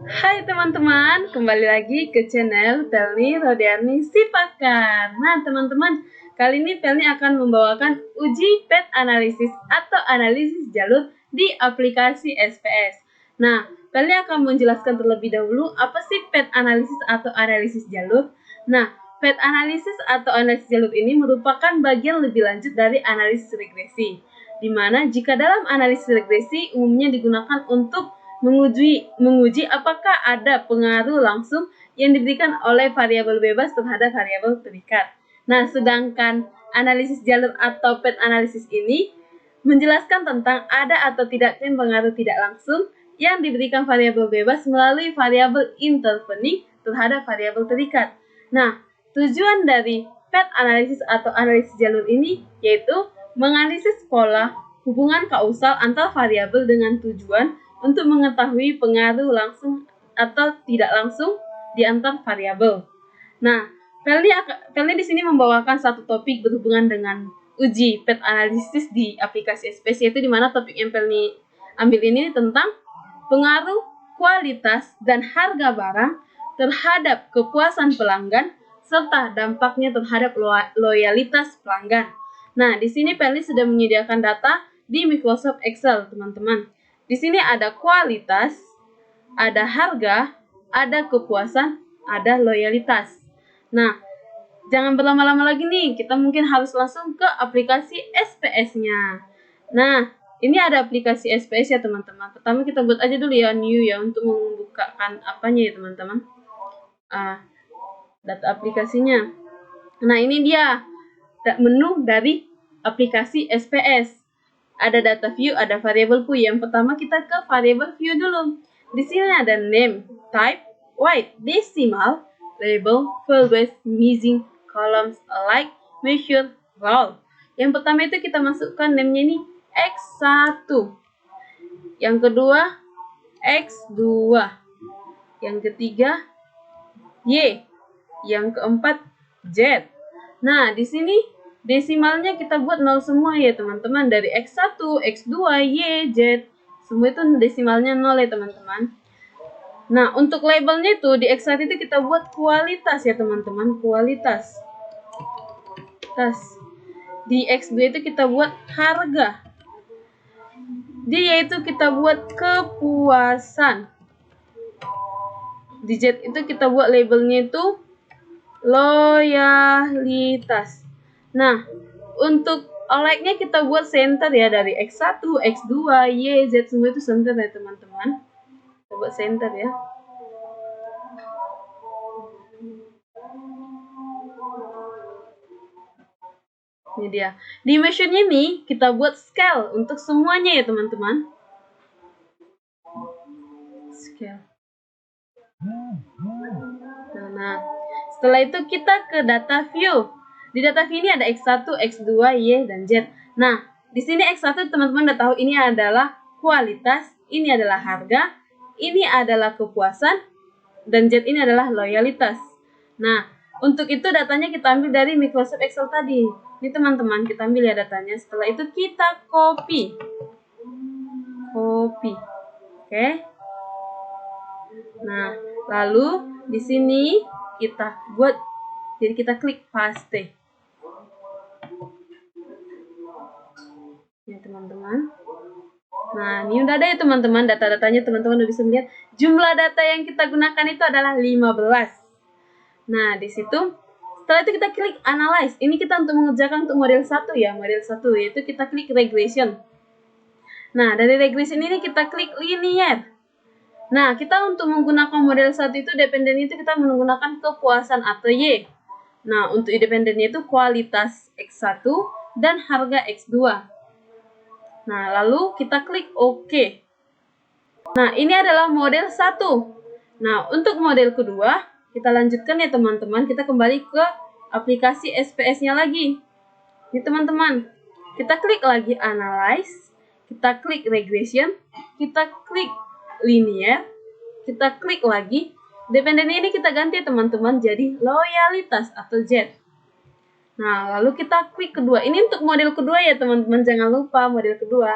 Hai teman-teman, kembali lagi ke channel Pelni Rodiani Sipakar. Nah teman-teman, kali ini Pelni akan membawakan uji PET analisis atau analisis jalur di aplikasi SPS. Nah, Pelni akan menjelaskan terlebih dahulu apa sih PET analisis atau analisis jalur. Nah, PET analisis atau analisis jalur ini merupakan bagian lebih lanjut dari analisis regresi, di mana jika dalam analisis regresi umumnya digunakan untuk menguji apakah ada pengaruh langsung yang diberikan oleh variabel bebas terhadap variabel terikat. Nah, sedangkan analisis jalur atau PET analisis ini menjelaskan tentang ada atau tidaknya pengaruh tidak langsung yang diberikan variabel bebas melalui variabel intervening terhadap variabel terikat. Nah, tujuan dari PET analisis atau analisis jalur ini yaitu menganalisis pola hubungan kausal antar variabel dengan tujuan untuk mengetahui pengaruh langsung atau tidak langsung di antar variabel. Nah, Pelni di sini membawakan satu topik berhubungan dengan uji PET analisis di aplikasi SPS, yaitu di mana topik yang Pelni ambil ini tentang pengaruh kualitas dan harga barang terhadap kepuasan pelanggan serta dampaknya terhadap loyalitas pelanggan. Nah, di sini Pelni sudah menyediakan data di Microsoft Excel, teman-teman. Di sini ada kualitas, ada harga, ada kepuasan, ada loyalitas. Nah, jangan berlama-lama lagi nih, kita mungkin harus langsung ke aplikasi SPS-nya. Nah, ini ada aplikasi SPS ya teman-teman. Pertama kita buat aja dulu ya, new ya, untuk membukakan apanya ya teman-teman. Data aplikasinya. Nah, ini dia menu dari aplikasi SPS. Ada data view, ada variable view. Yang pertama kita ke variable view dulu. Di sini ada name, type, weight, decimal, label, full-base, missing, columns, alike, measure, roll. Yang pertama itu kita masukkan name-nya ini X1. Yang kedua X2. Yang ketiga Y. Yang keempat Z. Nah, di sini desimalnya kita buat 0 semua ya teman-teman. Dari X1, X2, Y, Z. Semua itu desimalnya 0 ya teman-teman. Nah, untuk labelnya itu di X1 itu kita buat kualitas ya teman-teman. Kualitas. Di X2 itu kita buat harga. Di Y itu kita buat kepuasan. Di Z itu kita buat labelnya itu loyalitas. Nah, untuk alike-nya kita buat center ya, dari X1, X2, Y, Z semua itu center ya teman-teman. Kita buat center ya. Ini dia. Di measure-nya nih kita buat scale untuk semuanya ya teman-teman. Scale. Nah, setelah itu kita ke data view. Di data view ini ada X1, X2, Y, dan Z. Nah, di sini X1 teman-teman udah tahu ini adalah kualitas, ini adalah harga, ini adalah kepuasan, dan Z ini adalah loyalitas. Nah, untuk itu datanya kita ambil dari Microsoft Excel tadi. Ini teman-teman, kita ambil ya datanya. Setelah itu kita copy. Oke. Nah, lalu di sini kita buat, jadi kita klik paste. Ya teman-teman. Nah, ini udah ada ya teman-teman, data-datanya teman-teman udah bisa melihat. Jumlah data yang kita gunakan itu adalah 15. Nah, di situ setelah itu kita klik analyze. Ini kita untuk mengerjakan untuk model 1 ya, model 1 yaitu kita klik regression. Nah, dari regression ini kita klik linear. Nah, kita untuk menggunakan model 1 itu dependen itu kita menggunakan kepuasan atau Y. Nah, untuk independennya itu kualitas X1 dan harga X2. Nah, lalu kita klik OK. Nah, ini adalah model 1. Nah, untuk model kedua, kita lanjutkan ya teman-teman. Kita kembali ke aplikasi SPS-nya lagi. Ini teman-teman, kita klik lagi analyze, kita klik regression, kita klik linear, kita klik lagi. Dependen ini kita ganti teman-teman jadi loyalitas atau Z. Nah, lalu kita klik kedua. Ini untuk model kedua ya teman-teman, jangan lupa model kedua.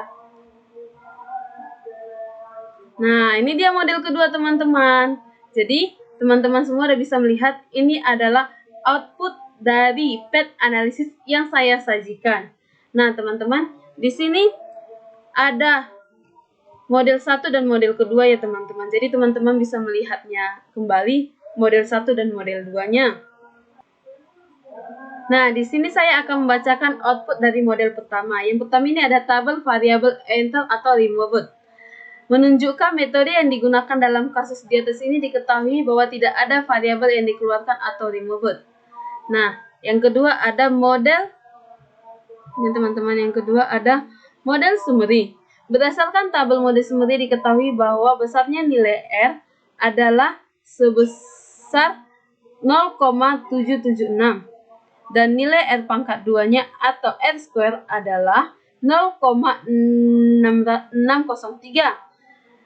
Nah, ini dia model kedua teman-teman. Jadi, teman-teman semua udah bisa melihat ini adalah output dari PET analisis yang saya sajikan. Nah, teman-teman, di sini ada model 1 dan model kedua ya teman-teman. Jadi, teman-teman bisa melihatnya kembali model 1 dan model 2-nya. Nah, di sini saya akan membacakan output dari model pertama. Yang pertama ini ada tabel variabel enter atau removed. Menunjukkan metode yang digunakan dalam kasus di atas ini diketahui bahwa tidak ada variabel yang dikeluarkan atau removed. Nah, yang kedua ada model, ini teman-teman, yang kedua ada model summary. Berdasarkan tabel model summary diketahui bahwa besarnya nilai R adalah sebesar 0,776 dan nilai R pangkat 2-nya atau R square adalah 0,603.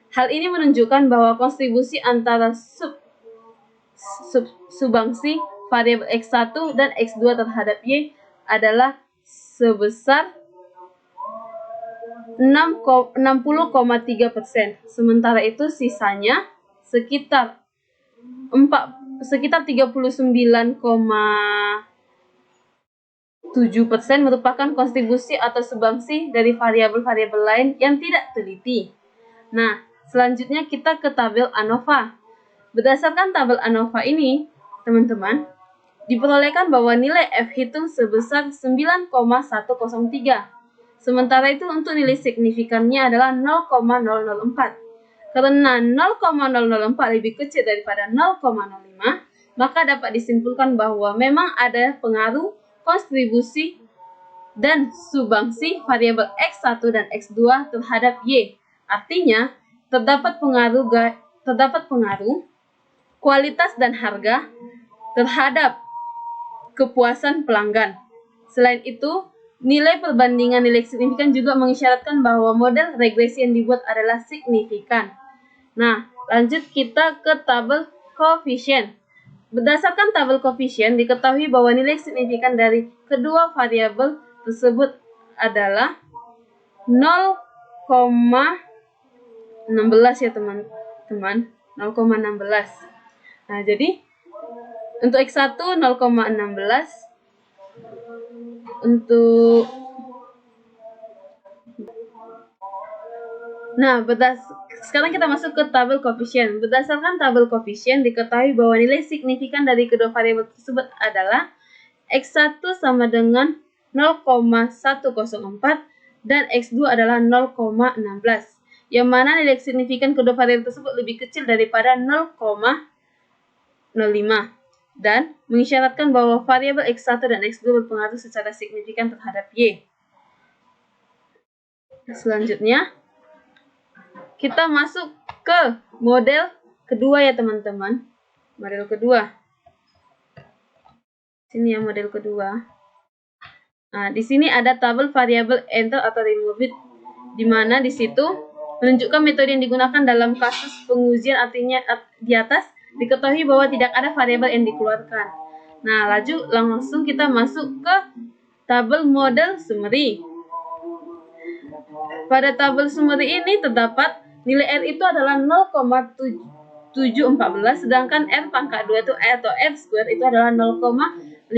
Hal ini menunjukkan bahwa kontribusi antara sumbangsi variabel X1 dan X2 terhadap Y adalah sebesar 60,3%. Sementara itu sisanya sekitar 39,7% merupakan kontribusi atau sumbangsi dari variabel-variabel lain yang tidak teliti. Nah, selanjutnya kita ke tabel ANOVA. Berdasarkan tabel ANOVA ini, teman-teman, diperolehkan bahwa nilai F hitung sebesar 9,103. Sementara itu untuk nilai signifikannya adalah 0,004. Karena 0,004 lebih kecil daripada 0,05, maka dapat disimpulkan bahwa memang ada pengaruh kontribusi dan sumbangsi variabel X1 dan X2 terhadap Y. Artinya, terdapat pengaruh kualitas dan harga terhadap kepuasan pelanggan. Selain itu, nilai perbandingan nilai signifikan juga mengisyaratkan bahwa model regresi yang dibuat adalah signifikan. Nah, lanjut kita ke tabel koefisien. Berdasarkan tabel koefisien, diketahui bahwa nilai signifikan dari kedua variabel tersebut adalah 0,16 ya teman-teman, 0,16. Nah, jadi untuk X1 0,16, untuk sekarang kita masuk ke tabel koefisien. Berdasarkan tabel koefisien diketahui bahwa nilai signifikan dari kedua variabel tersebut adalah X1 sama dengan 0,104 dan X2 adalah 0,16. Yang mana nilai signifikan kedua variabel tersebut lebih kecil daripada 0,05 dan mengisyaratkan bahwa variabel X1 dan X2 berpengaruh secara signifikan terhadap Y. Selanjutnya, kita masuk ke model kedua ya teman-teman. Model kedua. Sini ya model kedua. Nah, di sini ada tabel variabel enter atau removed, di mana di situ menunjukkan metode yang digunakan dalam kasus pengujian. Artinya di atas diketahui bahwa tidak ada variabel yang dikeluarkan. Nah, langsung kita masuk ke tabel model summary. Pada tabel summary ini terdapat nilai R itu adalah 0,714, sedangkan R pangkat 2 itu atau R square itu adalah 0,510.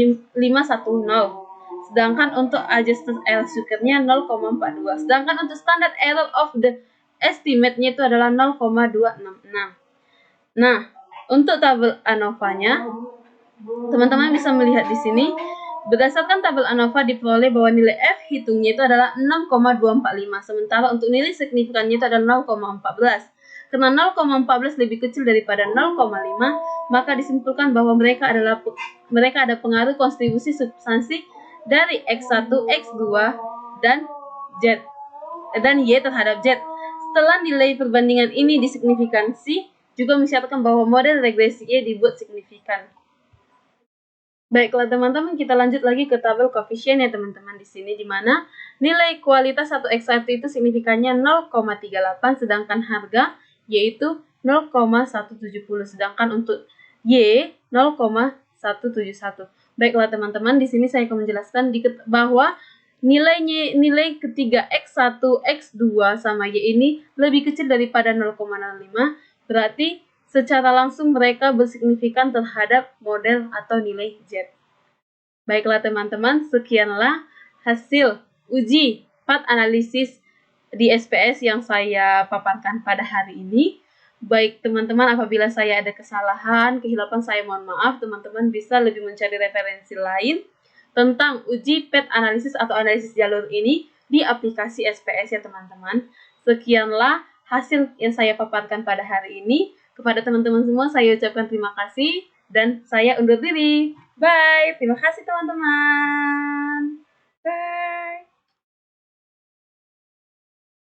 Sedangkan untuk adjusted R square-nya 0,42. Sedangkan untuk standard error of the estimate-nya itu adalah 0,266. Nah, untuk tabel ANOVA-nya, teman-teman bisa melihat di sini. Berdasarkan tabel ANOVA diperoleh bahwa nilai F hitungnya itu adalah 6,245. Sementara untuk nilai signifikannya itu adalah 0,14. Karena 0,14 lebih kecil daripada 0,5, maka disimpulkan bahwa mereka ada pengaruh kontribusi substansi dari X1, X2, dan Y terhadap Z. Setelah nilai perbandingan ini disignifikansi, juga mensyaratkan bahwa model regresi Y dibuat signifikan. Baiklah teman-teman, kita lanjut lagi ke tabel koefisien ya teman-teman di sini, di mana nilai kualitas 1 X1 itu signifikannya 0,38, sedangkan harga yaitu 0,170, sedangkan untuk Y 0,171. Baiklah teman-teman, di sini saya akan menjelaskan bahwa nilai ketiga X1, X2 sama Y ini lebih kecil daripada 0,05, berarti secara langsung mereka bersignifikan terhadap model atau nilai Z. Baiklah teman-teman, sekianlah hasil uji path analisis di SPS yang saya paparkan pada hari ini. Baik teman-teman, apabila saya ada kesalahan, kehilapan, saya mohon maaf. Teman-teman bisa lebih mencari referensi lain tentang uji path analisis atau analisis jalur ini di aplikasi SPS ya teman-teman. Sekianlah hasil yang saya paparkan pada hari ini. Kepada teman-teman semua saya ucapkan terima kasih dan saya undur diri. Bye. Terima kasih teman-teman. Bye.